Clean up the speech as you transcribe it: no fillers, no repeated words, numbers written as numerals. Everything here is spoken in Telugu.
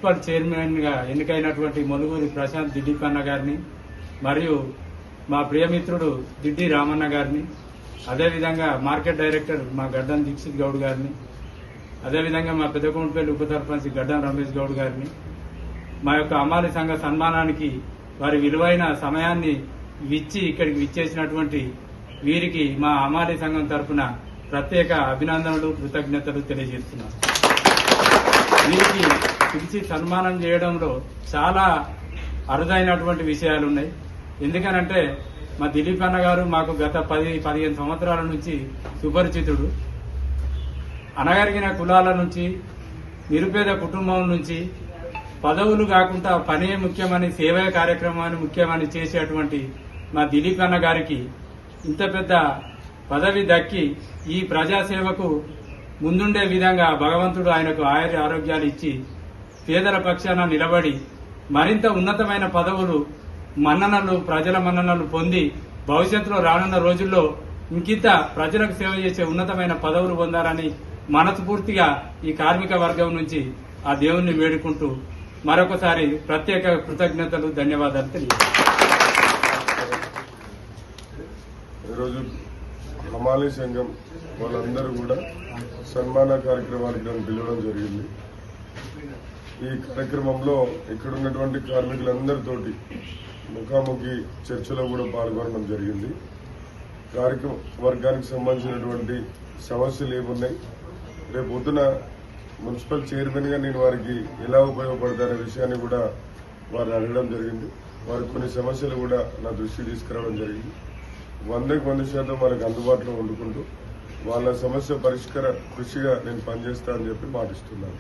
మున్సిపల్ చైర్మన్గా ఎన్నికైనటువంటి మొలుగురి ప్రశాంత్ దిలీప్ అన్న గారిని మరియు మా ప్రియమిత్రుడు దిడ్డి రామన్న గారిని, అదేవిధంగా మార్కెట్ డైరెక్టర్ మా గడ్డం దీక్షిత్ గౌడ్ గారిని, అదేవిధంగా మా పెద్దకొండపల్లి ఉప సర్పంచ్ గడ్డం రమేష్ గౌడ్ గారిని, మా యొక్క అమ్మాలి సంఘ సన్మానానికి వారి విలువైన సమయాన్ని ఇచ్చి ఇక్కడికి విచ్చేసినటువంటి వీరికి మా అమ్మాలి సంఘం తరఫున ప్రత్యేక అభినందనలు, కృతజ్ఞతలు తెలియజేస్తున్నాను. వీరికి పిలిచి సన్మానం చేయడంలో చాలా అరుదైనటువంటి విషయాలున్నాయి. ఎందుకనంటే మా దిలీప్ అన్న గారు మాకు గత 10-15 సంవత్సరాల నుంచి సుపరిచితుడు. అణగారిన కులాల నుంచి, నిరుపేద కుటుంబం నుంచి పదవులు కాకుండా పనే ముఖ్యమని, సేవా కార్యక్రమాన్ని ముఖ్యమని చేసేటువంటి మా దిలీప్ అన్న గారికి ఇంత పెద్ద పదవి దక్కి ఈ ప్రజాసేవకు ముందుండే విధంగా భగవంతుడు ఆయనకు ఆరోగ్యాలు ఇచ్చి పేదల పక్షాన నిలబడి మరింత ఉన్నతమైన పదవులు, మన్ననలు, ప్రజల మన్ననలు పొంది భవిష్యత్తులో రానున్న రోజుల్లో ఇంకింత ప్రజలకు సేవ చేసే ఉన్నతమైన పదవులు పొందాలని మనస్ఫూర్తిగా ఈ కార్మిక వర్గం నుంచి ఆ దేవుణ్ణి వేడుకుంటూ మరొకసారి ప్రత్యేక కృతజ్ఞతలు, ధన్యవాదాలు తెలియజేస్తున్నాను. ఈరోజు హమాలి సంఘం వాళ్ళందరూ కూడా సన్మాన కార్యక్రమానికి నన్ను పిలవడం జరిగింది. ఈ కార్యక్రమంలో ఇక్కడ ఉన్నటువంటి కార్మికులందరితోటి ముఖాముఖి చర్చలో కూడా పాల్గొనడం జరిగింది. వర్గానికి సంబంధించినటువంటి సమస్యలు ఏమున్నాయి, రేపు పొద్దున మున్సిపల్ చైర్మన్గా నేను వారికి ఎలా ఉపయోగపడతారనే విషయాన్ని కూడా వారిని అడగడం జరిగింది. వారికి కొన్ని సమస్యలు కూడా నా దృష్టికి తీసుకురావడం జరిగింది. 100% వాళ్ళకి అందుబాటులో వండుకుంటూ వాళ్ళ సమస్య పరిష్కార కృషిగా నేను పనిచేస్తానని చెప్పి మాటిస్తున్నాను.